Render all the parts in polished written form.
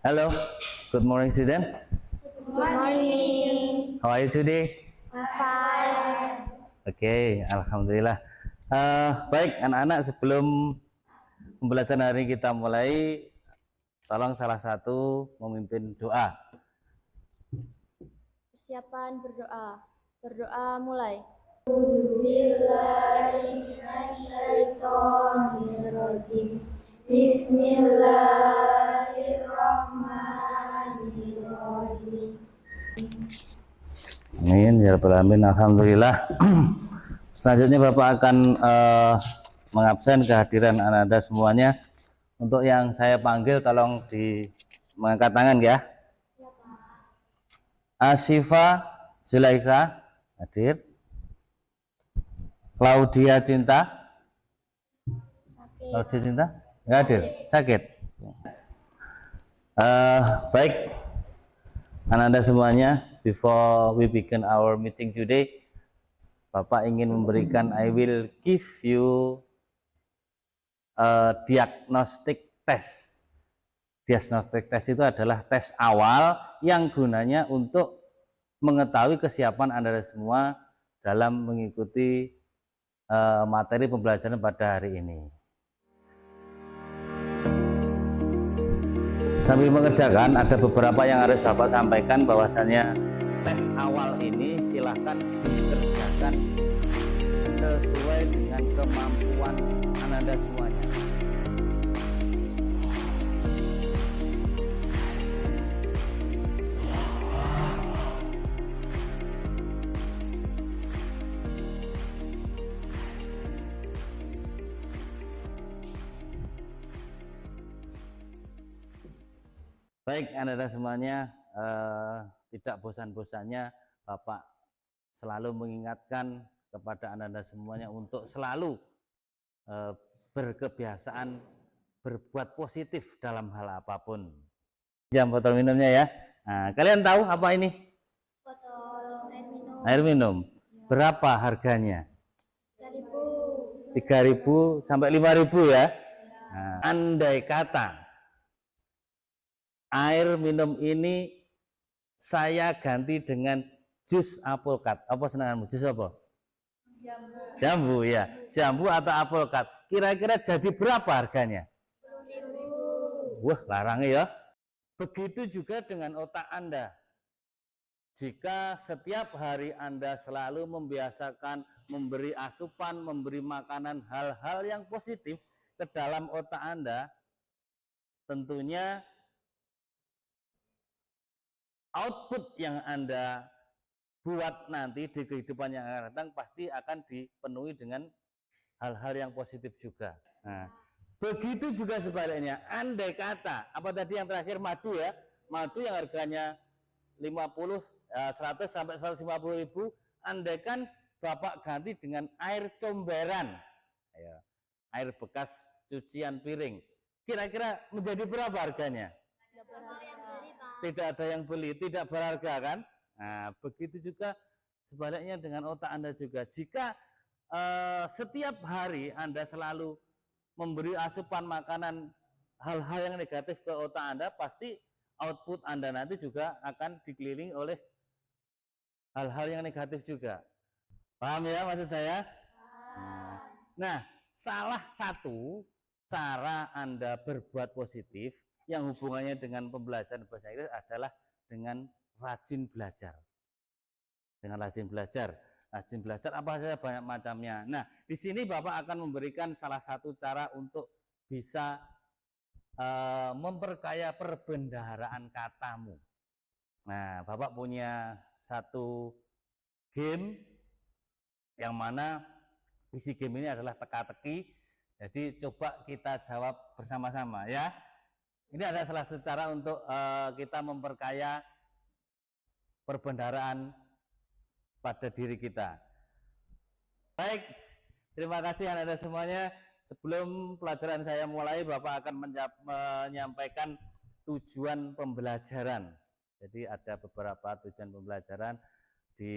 Hello, good morning student. Good morning. How are you today? Fine. Oke, alhamdulillah. Baik anak-anak, sebelum pembelajaran hari kita mulai, tolong salah satu memimpin doa. Persiapan berdoa. Berdoa mulai. Bismillahirrahmanirrahim. Amin ya rabbal alamin. Alhamdulillah. Selanjutnya Bapak akan mengabsen kehadiran Anda semuanya. Untuk yang saya panggil tolong mengangkat tangan ya. Asyifa Zulaikha hadir. Claudia Cinta. Claudia Cinta nggak hadir, sakit. Baik Anda semuanya, before we begin our meeting today, Bapak ingin memberikan, I will give you a diagnostic test. Diagnostic test itu adalah tes awal yang gunanya untuk mengetahui kesiapan Anda semua dalam mengikuti materi pembelajaran pada hari ini. Sambil mengerjakan, ada beberapa yang harus Bapak sampaikan, bahwasannya tes awal ini silahkan dikerjakan sesuai dengan kemampuan Anda semuanya. Baik Anda semuanya, tidak bosan-bosannya Bapak selalu mengingatkan kepada Anda semuanya untuk selalu berkebiasaan berbuat positif dalam hal apapun. Jam botol minumnya ya. Nah, kalian tahu apa ini? Botol air minum. Air minum. Berapa harganya? 3.000 sampai 5.000 ya. Nah, andai kata air minum ini saya ganti dengan jus alpukat. Apa senanganmu? Jus apa? Jambu. Jambu ya. Jambu atau alpukat. Kira-kira jadi berapa harganya? 10.000. Wah, larang ya. Begitu juga dengan otak Anda. Jika setiap hari Anda selalu membiasakan memberi asupan, memberi makanan hal-hal yang positif ke dalam otak Anda, tentunya output yang Anda buat nanti di kehidupan yang akan datang pasti akan dipenuhi dengan hal-hal yang positif juga. Nah, begitu juga sebaliknya. Andai kata, apa tadi yang terakhir, madu ya, madu yang harganya 100 sampai 150.000, andaikan Bapak ganti dengan air comberan, ya, air bekas cucian piring, kira-kira menjadi berapa harganya? Tidak ada yang beli, tidak berharga kan? Nah, begitu juga sebaliknya dengan otak Anda juga. Jika setiap hari Anda selalu memberi asupan makanan hal-hal yang negatif ke otak Anda, pasti output Anda nanti juga akan dikelilingi oleh hal-hal yang negatif juga. Paham ya maksud saya? Nah, salah satu cara Anda berbuat positif yang hubungannya dengan pembelajaran bahasa Inggris adalah dengan rajin belajar. Dengan rajin belajar. Rajin belajar apa saja banyak macamnya. Nah, di sini Bapak akan memberikan salah satu cara untuk bisa memperkaya perbendaharaan katamu. Nah, Bapak punya satu game yang mana isi game ini adalah teka-teki. Jadi coba kita jawab bersama-sama ya. Ini adalah salah satu cara untuk kita memperkaya perbendaharaan pada diri kita. Baik, terima kasih Anda semuanya. Sebelum pelajaran saya mulai, Bapak akan menyampaikan tujuan pembelajaran. Jadi ada beberapa tujuan pembelajaran di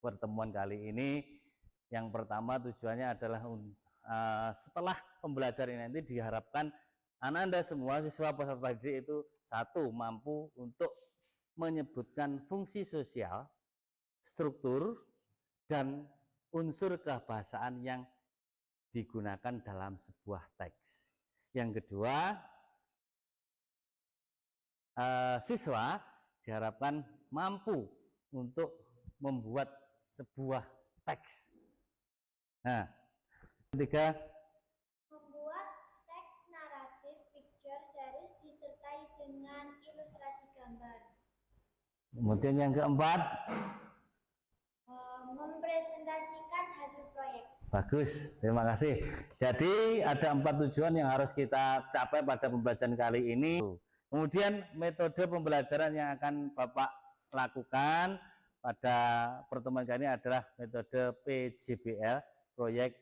pertemuan kali ini. Yang pertama tujuannya adalah setelah pembelajaran ini nanti diharapkan Anda semua siswa peserta didik itu Satu, mampu untuk menyebutkan fungsi sosial, struktur, dan unsur kebahasaan yang digunakan dalam sebuah teks. Yang kedua, siswa diharapkan mampu untuk membuat sebuah teks. Nah, ketiga, Membuat teks naratif picture series disertai dengan ilustrasi gambar. kemudian yang keempat, Mempresentasikan hasil proyek. bagus, terima kasih. Jadi ada 4 tujuan yang harus kita capai pada pembelajaran kali ini. Kemudian metode pembelajaran yang akan Bapak lakukan pada pertemuan kali ini adalah metode PJBL, Project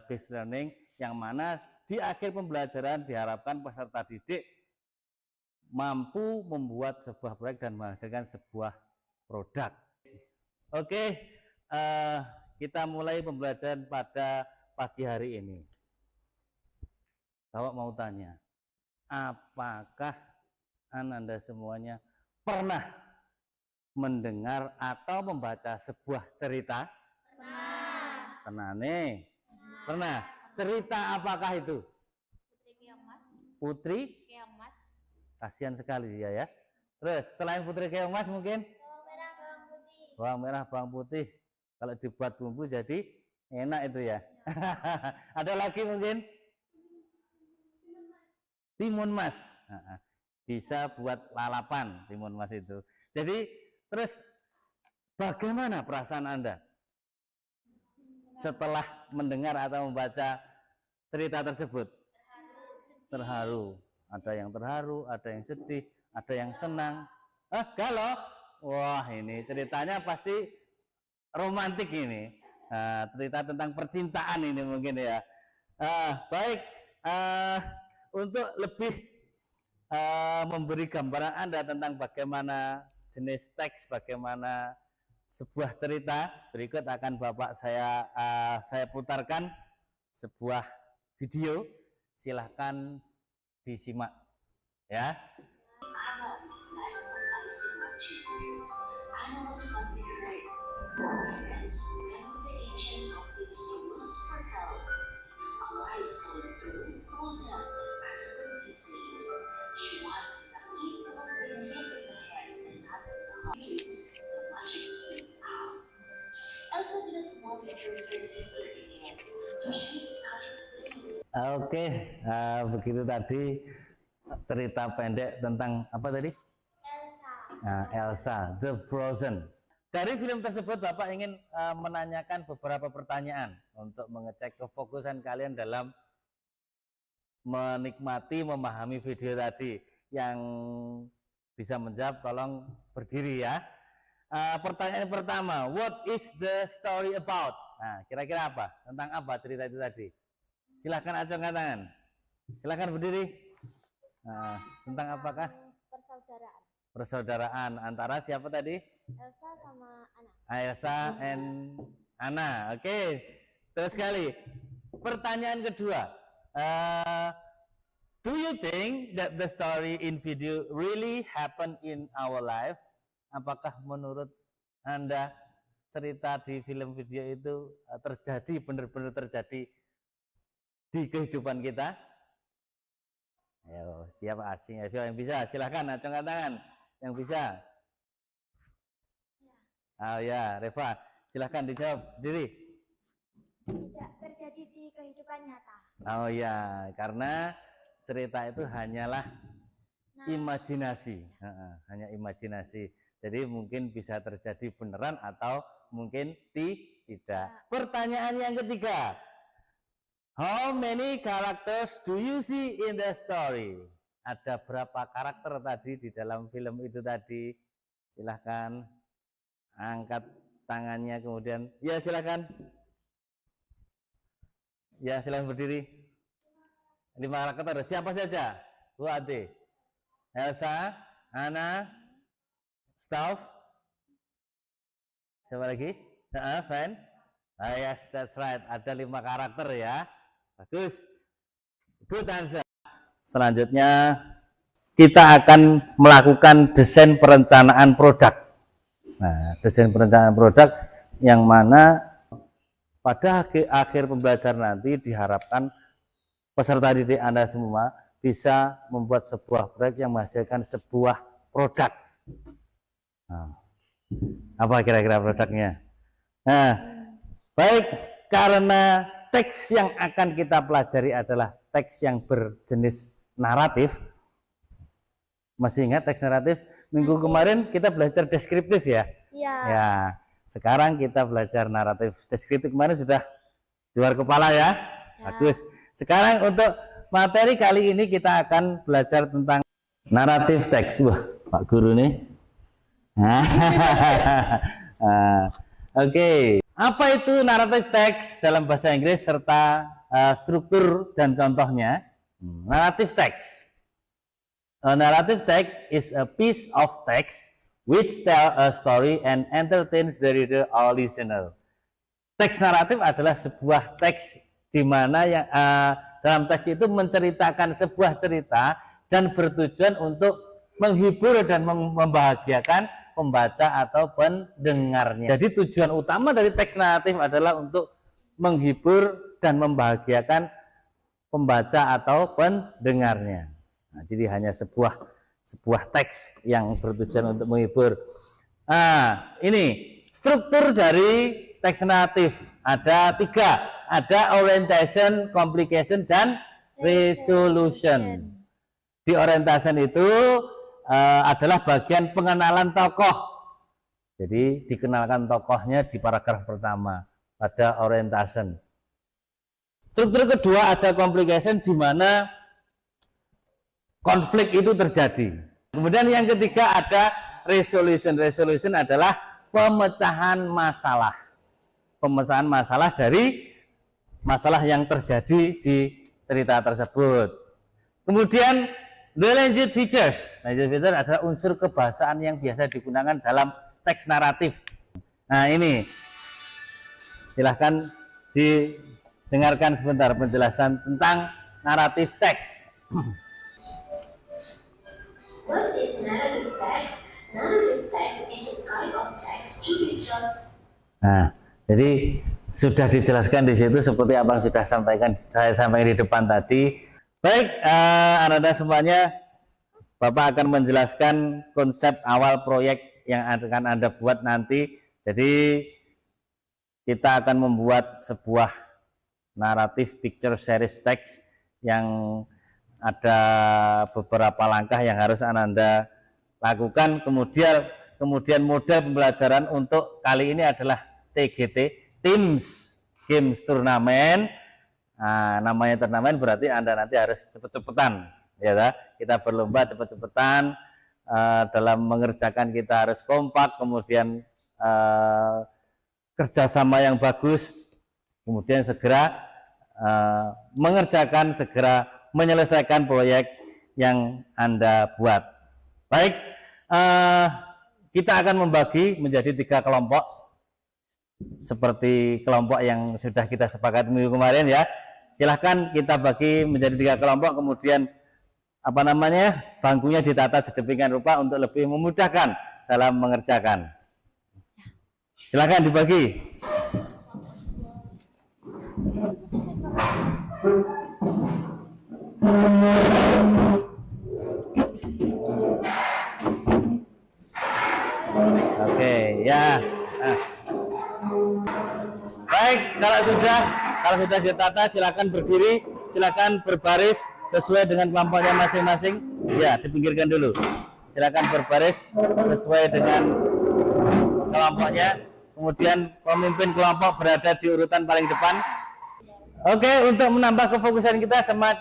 Based Learning, yang mana di akhir pembelajaran diharapkan peserta didik mampu membuat sebuah proyek dan menghasilkan sebuah produk. Oke, kita mulai pembelajaran pada pagi hari ini. Bapak mau tanya, apakah Anda semuanya pernah mendengar atau membaca sebuah cerita? Pernah. Pernah nih? Pernah. Cerita apakah itu? Putri Keong Mas. Putri? Keong Mas. Kasihan sekali dia ya. Terus selain Putri Keong Mas mungkin? Bawang merah, bawang putih. Bawang merah, bawang putih. Kalau dibuat bumbu jadi enak itu ya. Ada lagi mungkin? Timun mas. Bisa buat lalapan timun mas itu. Jadi terus bagaimana perasaan Anda setelah mendengar atau membaca cerita tersebut? Terharu. Ada yang terharu, ada yang sedih, ada yang senang. Galau. Wah, ini ceritanya pasti romantik ini. Cerita tentang percintaan ini mungkin ya. Baik, untuk lebih memberi gambaran Anda tentang bagaimana jenis teks, bagaimana sebuah cerita, berikut akan Bapak saya putarkan sebuah video. Silahkan disimak ya. Oke, begitu tadi cerita pendek tentang apa tadi? Elsa, The Frozen. Dari film tersebut Bapak ingin menanyakan beberapa pertanyaan untuk mengecek kefokusan kalian dalam menikmati, memahami video tadi. Yang bisa menjawab tolong berdiri ya. Pertanyaan pertama, what is the story about? Nah, kira-kira apa? Tentang apa cerita itu tadi? Silahkan acungkan tangan. Silahkan berdiri. Tentang apakah? Persaudaraan. Persaudaraan antara siapa tadi? Elsa sama Anna. Elsa and Anna. Oke. Terus sekali. Pertanyaan kedua. Do you think that the story in video really happen in our life? Apakah menurut Anda cerita di film video itu terjadi, benar-benar terjadi di kehidupan kita? Ayo, siapa asing yang bisa? Silahkan acungkan tangan. Yang bisa. Ya, Reva, silahkan dijawab diri. Tidak terjadi di kehidupan nyata. Oh ya, karena cerita itu hanyalah imajinasi, hanya imajinasi. Jadi mungkin bisa terjadi beneran atau mungkin tidak. Pertanyaan yang ketiga, how many characters do you see in the story? Ada berapa karakter tadi di dalam film itu tadi? Silahkan angkat tangannya kemudian. Ya silahkan. Ya silahkan berdiri. 5 karakter. Siapa saja? Bu Ade, Elsa, Anna, Staff. Siapa lagi? Fan. Yes, that's right. Ada 5 karakter ya. Bagus. Good answer. Selanjutnya kita akan melakukan desain perencanaan produk. Nah, desain perencanaan produk yang mana pada akhir pembelajaran nanti diharapkan peserta didik Anda semua bisa membuat sebuah proyek yang menghasilkan sebuah produk. Nah, apa kira-kira produknya? Nah, baik, karena teks yang akan kita pelajari adalah teks yang berjenis naratif. Masih ingat teks naratif? Minggu kemarin kita belajar deskriptif ya? Iya. Ya, sekarang kita belajar naratif. Deskriptif kemarin sudah di luar kepala ya? Bagus. Sekarang untuk materi kali ini kita akan belajar tentang naratif teks. Wah, Pak Guru nih. Oke. Apa itu naratif teks dalam bahasa Inggris serta struktur dan contohnya? Naratif teks. A narrative text is a piece of text which tell a story and entertains the reader or listener. Teks naratif adalah sebuah teks di mana yang dalam teks itu menceritakan sebuah cerita dan bertujuan untuk menghibur dan membahagiakan pembaca atau pendengarnya. Jadi tujuan utama dari teks naratif adalah untuk menghibur dan membahagiakan pembaca atau pendengarnya. Nah, jadi hanya sebuah teks yang bertujuan untuk menghibur. Nah, ini struktur dari teks naratif ada 3, ada orientation, complication, dan resolution. Di orientation itu adalah bagian pengenalan tokoh. Jadi dikenalkan tokohnya di paragraf pertama pada orientation. Struktur kedua ada complication, di mana konflik itu terjadi. Kemudian yang ketiga ada resolution. Resolution adalah pemecahan masalah. Pemecahan masalah dari masalah yang terjadi di cerita tersebut. Kemudian the language features. Language features adalah unsur kebahasaan yang biasa digunakan dalam teks naratif. Nah, ini silahkan didengarkan sebentar penjelasan tentang naratif teks. What is narrative text? Narrative text is a kind of text to be just. Nah, jadi sudah dijelaskan di situ seperti apa yang sudah saya sampaikan di depan tadi. Baik, Anda semuanya, Bapak akan menjelaskan konsep awal proyek yang akan Anda buat nanti. Jadi kita akan membuat sebuah naratif picture series text yang ada beberapa langkah yang harus Anda lakukan. Kemudian model pembelajaran untuk kali ini adalah TGT, Teams Games Turnamen. Nah, namanya turnamen berarti Anda nanti harus cepet-cepetan, ya. Kita berlomba cepet-cepetan dalam mengerjakan, kita harus kompak, kemudian kerjasama yang bagus, kemudian segera mengerjakan, segera menyelesaikan proyek yang Anda buat. Baik, kita akan membagi menjadi 3 kelompok seperti kelompok yang sudah kita sepakati minggu kemarin ya. Silahkan kita bagi menjadi 3 kelompok, kemudian bangkunya ditata sedemikian rupa untuk lebih memudahkan dalam mengerjakan. Silahkan dibagi. Oke, ya. Nah. Baik, kalau sudah ditata, silakan berdiri, silakan berbaris sesuai dengan kelompoknya masing-masing. Ya, dipinggirkan dulu. Silakan berbaris sesuai dengan kelompoknya. Kemudian pemimpin kelompok berada di urutan paling depan. Oke, untuk menambah kefokusan kita, semangat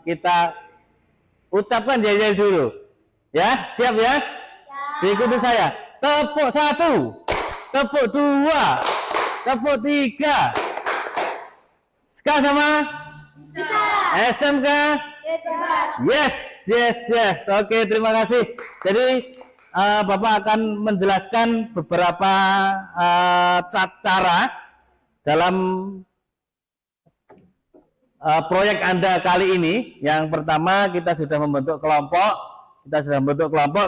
kita ucapkan jaya-jaya dulu. Ya, siap ya? Diikuti saya. Tepuk 1, tepuk 2, tepuk 3. Ska sama? Bisa. SMK? Hebat. Yes. Oke, terima kasih. Jadi Bapak akan menjelaskan beberapa cara dalam proyek Anda kali ini. Yang pertama kita sudah membentuk kelompok,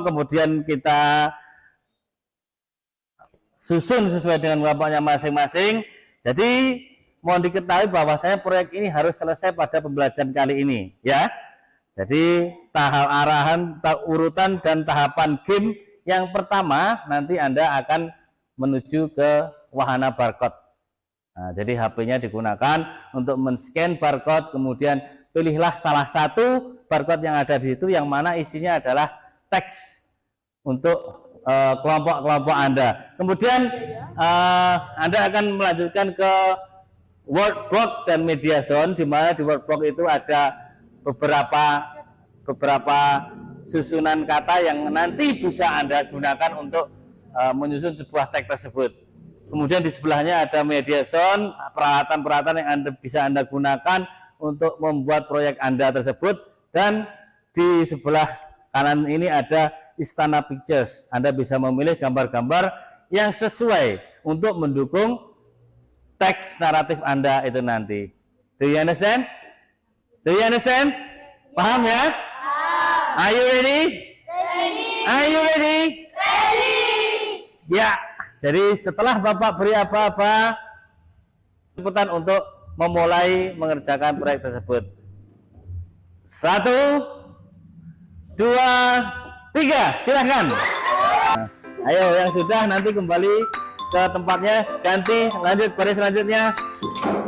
kemudian kita susun sesuai dengan kelompoknya masing-masing. Jadi mohon diketahui bahwasanya proyek ini harus selesai pada pembelajaran kali ini, ya. Jadi arahan, urutan dan tahapan game yang pertama nanti Anda akan menuju ke wahana barcode. Nah, jadi HP-nya digunakan untuk men-scan barcode, kemudian pilihlah salah satu barcode yang ada di situ yang mana isinya adalah teks untuk kelompok-kelompok Anda. Kemudian Anda akan melanjutkan ke word block dan media zone, di mana di word block itu ada beberapa susunan kata yang nanti bisa Anda gunakan untuk menyusun sebuah teks tersebut. Kemudian di sebelahnya ada media zone, peralatan-peralatan yang bisa Anda gunakan untuk membuat proyek Anda tersebut. Dan di sebelah kanan ini ada Istana Pictures. Anda bisa memilih gambar-gambar yang sesuai untuk mendukung teks naratif Anda itu nanti. Do you understand? Do you understand? Paham ya? Are you ready? Ready. Are you ready? Ready. Ya. Jadi setelah Bapak beri apa-apa, cepetan untuk memulai mengerjakan proyek tersebut. 1, 2, 3, silahkan. Ayo yang sudah nanti kembali ke tempatnya, ganti, lanjut baris selanjutnya.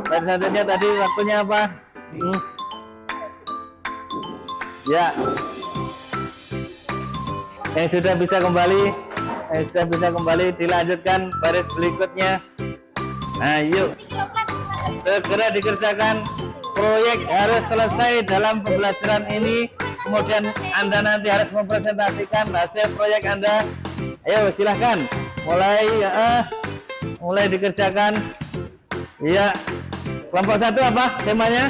Baris selanjutnya tadi waktunya apa? Ya. Yang sudah bisa kembali, dilanjutkan baris berikutnya. Ayo, segera dikerjakan. Proyek harus selesai dalam pembelajaran ini. Kemudian Anda nanti harus mempresentasikan hasil proyek Anda. Ayo silahkan, mulai dikerjakan. Iya, kelompok 1 apa temanya?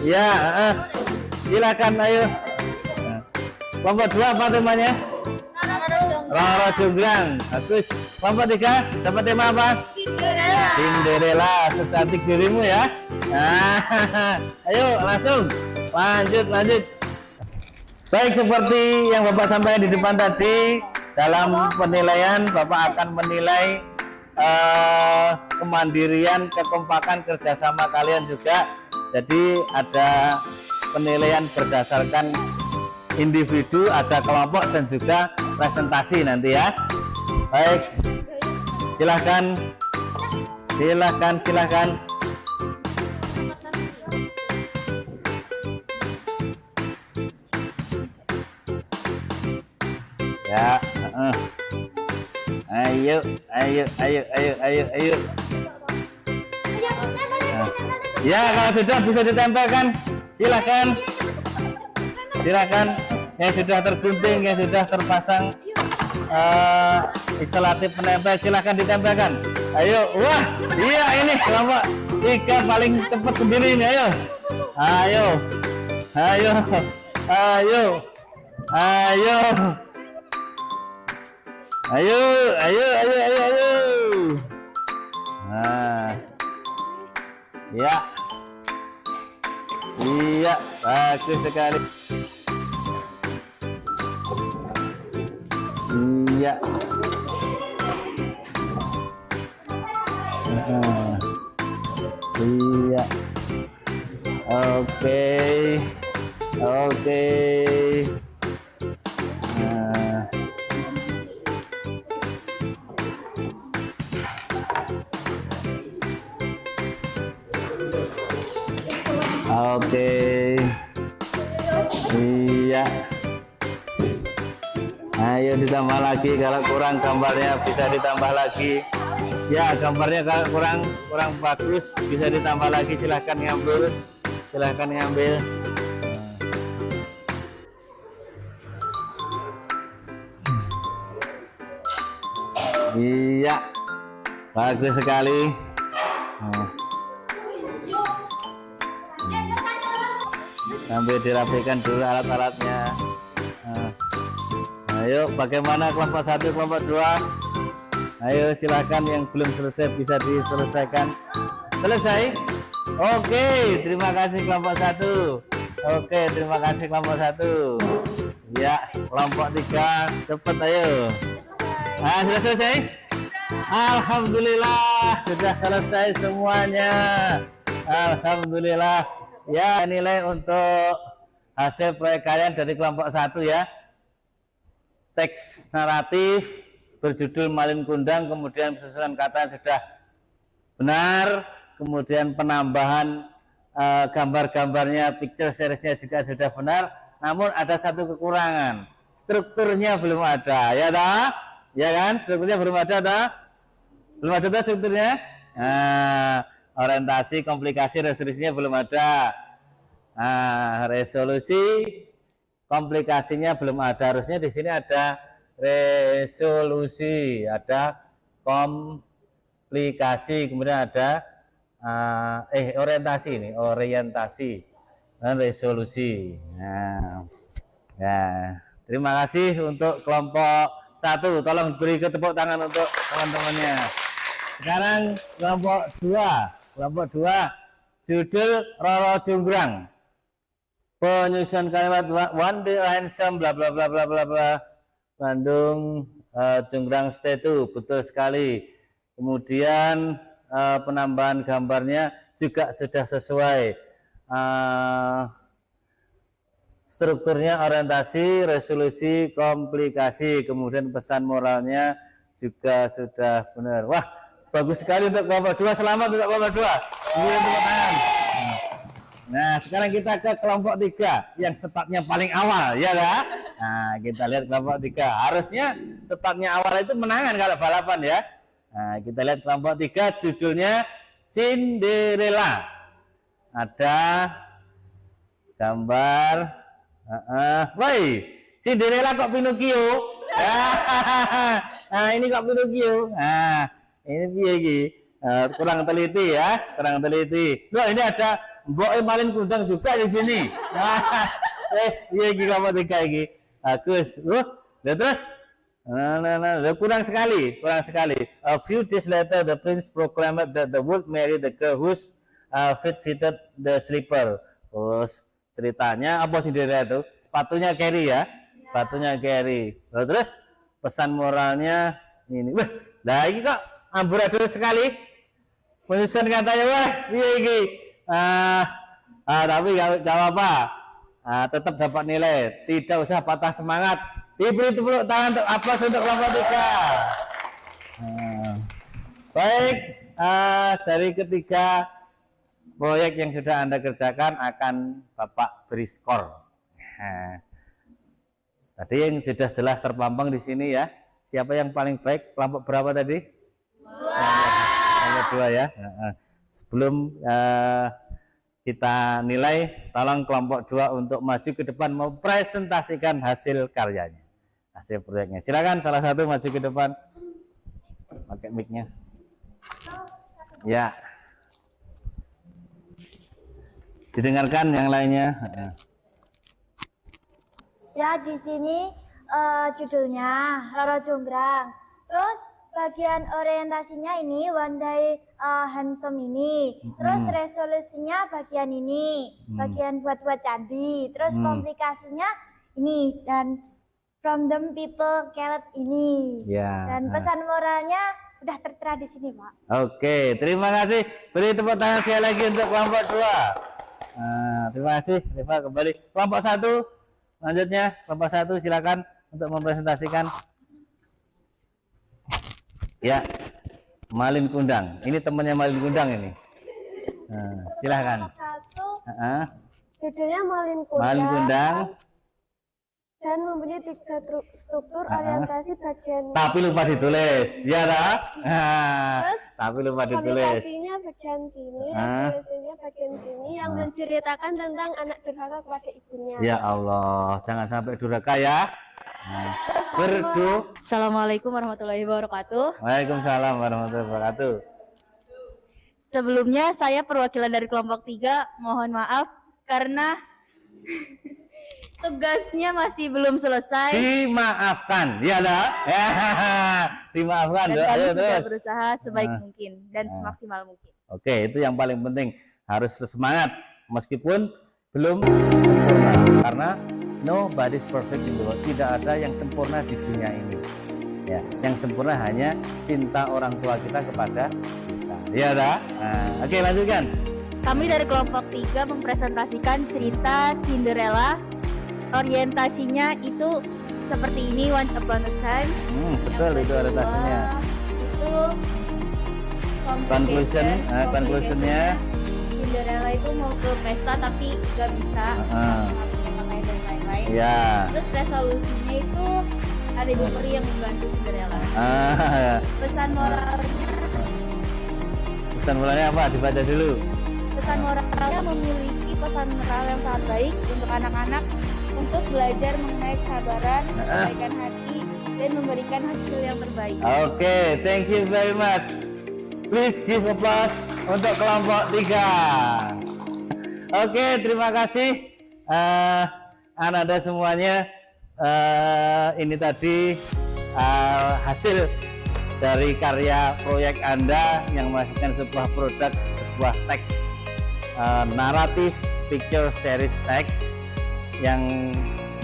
Ya, silahkan ayo. Kelompok 2 apa temanya? Roro Jonggrang. Bagus. Kelompok 3 dapat tema apa? Cinderella, secantik dirimu ya. Nah, ayo langsung lanjut. Baik, seperti yang Bapak sampaikan di depan tadi, dalam penilaian Bapak akan menilai kemandirian, kekompakan, kerjasama kalian juga. Jadi ada penilaian berdasarkan individu, ada kelompok dan juga presentasi nanti ya. Baik, silahkan. Ya, ayo. Ya, kalau sudah bisa ditempelkan, silahkan. Yang sudah tergunting, yang sudah terpasang isolatif penempel, silahkan ditempelkan. Ayo, wah, iya ini kelompok 3 paling cepat sendiri ini. Ayo. Nah, ya. Iya, bagus sekali. Iya. Iya. Oke. Oke. Iya. Ayo ditambah lagi, kalau kurang gambarnya bisa ditambah lagi. Ya, gambarnya kalau kurang bagus bisa ditambah lagi, silahkan ngambil. Iya, bagus sekali. Sambil dirapikan dulu alat-alatnya. Ayo, bagaimana kelompok 1, kelompok 2? Ayo, silakan yang belum selesai bisa diselesaikan. Selesai? Oke, terima kasih kelompok 1. Oke, terima kasih kelompok 1. Ya, kelompok 3, cepet ayo. Ah, sudah selesai? Alhamdulillah, sudah selesai semuanya. Alhamdulillah. Ya, nilai untuk hasil proyek kalian dari kelompok 1 ya. Teks naratif berjudul Malin Kundang, kemudian susunan kata sudah benar, kemudian penambahan gambar-gambarnya, picture seriesnya juga sudah benar. Namun ada satu kekurangan, strukturnya belum ada, ya dah? Ya kan? Strukturnya belum ada, dah? Belum ada dah strukturnya? Nah, orientasi, komplikasi, resolusinya belum ada. Nah, resolusi, komplikasinya belum ada. Harusnya di sini ada resolusi, ada komplikasi, kemudian ada orientasi ini, orientasi dan resolusi. Nah, ya, terima kasih untuk kelompok 1. Tolong beri tepuk tangan untuk teman-temannya. Sekarang kelompok 2, judul Roro Jonggrang. Penyusunan kalimat one day handsome bla bla bla bla bla bla. Bandung Jonggrang Statue, betul sekali. Kemudian penambahan gambarnya juga sudah sesuai. Strukturnya orientasi, resolusi, komplikasi, kemudian pesan moralnya juga sudah benar. Wah, bagus sekali untuk kelompok 2. Selamat untuk kelompok 2. Nah, sekarang kita ke kelompok 3 yang startnya paling awal, ya kan? Nah, kita lihat kelompok 3. Harusnya startnya awal itu menangan kalau balapan ya. Nah, kita lihat kelompok 3, judulnya Cinderella. Ada gambar woi, Cinderella kok Pinocchio? Nah, ini kok Pinocchio? Nah, ini piye iki? Kurang teliti ya, kurang teliti. Loh, ini ada Mbok Malin Kundang juga di sini. Wes, piye iki kelompok 3 iki? Bagus. Terus kurang sekali, kurang sekali. A few days later, the prince proclaimed that the would marry the girl whose fitted the slipper. Terus ceritanya apa sih dia itu? Sepatunya Carrie ya, sepatunya Carrie. Terus pesan moralnya ini. Wah, nah ini kok amburadul sekali. Penyusun katanya, wah, ini. Tapi gak apa-apa. Tetap dapat nilai. Tidak usah patah semangat. Diberi tepuk tangan untuk aplaus untuk kelompok 3. Baik, dari ketiga proyek yang sudah Anda kerjakan akan Bapak beri skor. Tadi yang sudah jelas terpampang di sini ya. Siapa yang paling baik? Kelompok berapa tadi? 2. Kelompok 2 ya. Sebelum kita nilai, tolong kelompok 2 untuk maju ke depan mempresentasikan hasil karyanya, hasil proyeknya. Silakan salah satu maju ke depan. Pakai mic-nya. Ya. Didengarkan yang lainnya. Ya, di sini judulnya Roro Jonggrang. Terus bagian orientasinya ini one day handsome ini. Terus resolusinya bagian ini, bagian buat-buat candi. Terus komplikasinya ini dan from them people carrot ini. Ya. Dan pesan moralnya udah tertera di sini, Pak. Oke, terima kasih. Beri tepuk tangan sekali lagi untuk kelompok 2. Terima kasih, Rifa kembali. Kelompok 1, lanjutnya kelompok 1 silakan untuk mempresentasikan. Ya, Malin Kundang. Ini temannya Malin Kundang ini. Silakan. Judulnya Malin Kundang. Malin Kundang. Dan mempunyai 3 struktur orientasi bagian. Tapi lupa ditulis, ya dah. Tapi lupa ditulis. Komunikasinya bagian sini, resolusinya bagian sini yang menceritakan tentang anak durhaka kepada ibunya. Ya Allah, jangan sampai durhaka ya. Berdoa. Assalamualaikum warahmatullahi wabarakatuh. Waalaikumsalam warahmatullahi wabarakatuh. Sebelumnya saya perwakilan dari kelompok 3, mohon maaf karena tugasnya masih belum selesai. Dimaafkan, ya dah. Dimaafkan. Dan kami Ayo, sudah terus. berusaha sebaik mungkin dan semaksimal mungkin. Oke, itu yang paling penting, harus semangat meskipun belum sempurna, karena nobody's perfect in the world. Tidak ada yang sempurna di dunia ini. Ya, yang sempurna hanya cinta orang tua kita kepada kita. Ya dah. Nah, oke, lanjutkan. Kami dari kelompok 3 mempresentasikan cerita Cinderella. Orientasinya itu seperti ini, Once Upon a Time. Betul, itu orientasinya. Itu Conclusionnya. Cinderella itu mau ke pesta tapi gak bisa, nggak punya pakaian dan lain-lain. Ya. Terus resolusinya itu ada ibu peri yang membantu Cinderella. Pesan moralnya apa? Dibaca dulu. Pesan moralnya memiliki pesan moral yang sangat baik untuk anak-anak untuk belajar mengenai kesabaran, kebaikan hati, dan memberikan hasil yang terbaik. Oke, thank you very much. Please give applause untuk kelompok 3. Oke, terima kasih Ananda semuanya. Ini tadi hasil dari karya proyek Anda yang menghasilkan sebuah produk, sebuah teks naratif picture series teks yang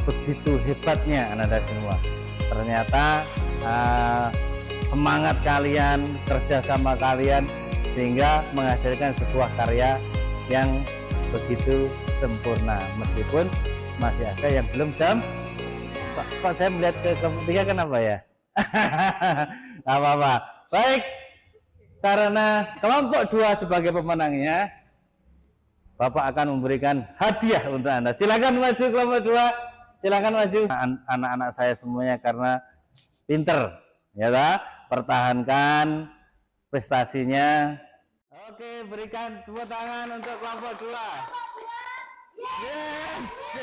begitu hebatnya Ananda semua. Ternyata semangat kalian, kerjasama kalian sehingga menghasilkan sebuah karya yang begitu sempurna, meskipun masih ada yang belum kok saya melihat ke kelompok 3 kenapa ya? Gak apa-apa. Baik, karena kelompok 2 sebagai pemenangnya, Bapak akan memberikan hadiah untuk Anda. Silakan maju kelompok 2. Silakan maju. Anak-anak saya semuanya karena pinter, ya tak? Pertahankan prestasinya. Oke, berikan tepuk tangan untuk kelompok 2. Yes.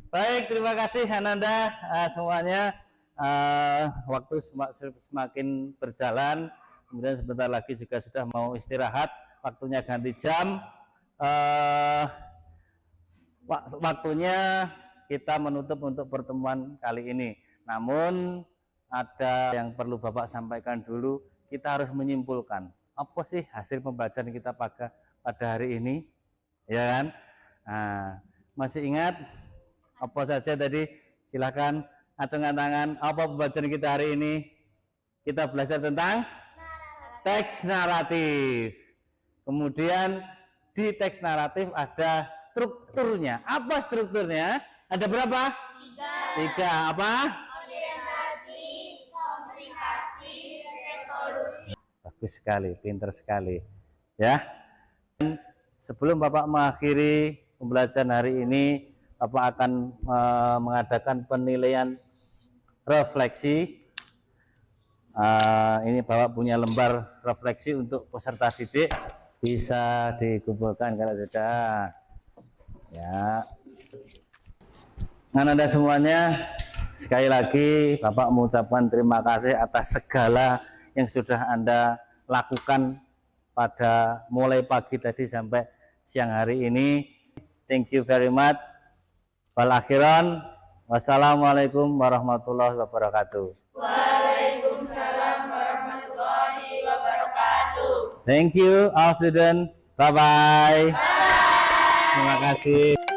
Baik, terima kasih Ananda semuanya. Waktu semakin berjalan, kemudian sebentar lagi juga sudah mau istirahat. Waktunya ganti jam. Waktunya kita menutup untuk pertemuan kali ini. Namun ada yang perlu Bapak sampaikan dulu. Kita harus menyimpulkan apa sih hasil pembelajaran kita pada hari ini, ya kan? Masih ingat apa saja tadi? Silakan acungkan tangan. Apa pembelajaran kita hari ini? Kita belajar tentang teks naratif. Kemudian di teks naratif ada strukturnya. Apa strukturnya? Ada berapa? 3. Apa? Orientasi, komunikasi, resolusi. Bagus sekali, pintar sekali. Ya. Dan sebelum Bapak mengakhiri pembelajaran hari ini, Bapak akan mengadakan penilaian refleksi. Ini Bapak punya lembar refleksi untuk peserta didik, bisa dikumpulkan kalau sudah. Ya. Anda semuanya, sekali lagi Bapak mengucapkan terima kasih atas segala yang sudah Anda lakukan pada mulai pagi tadi sampai siang hari ini. Thank you very much. Wal akhiran, wassalamualaikum warahmatullahi wabarakatuh. Waalaikumsalam warahmatullahi wabarakatuh. Thank you all students. Bye bye. Terima kasih.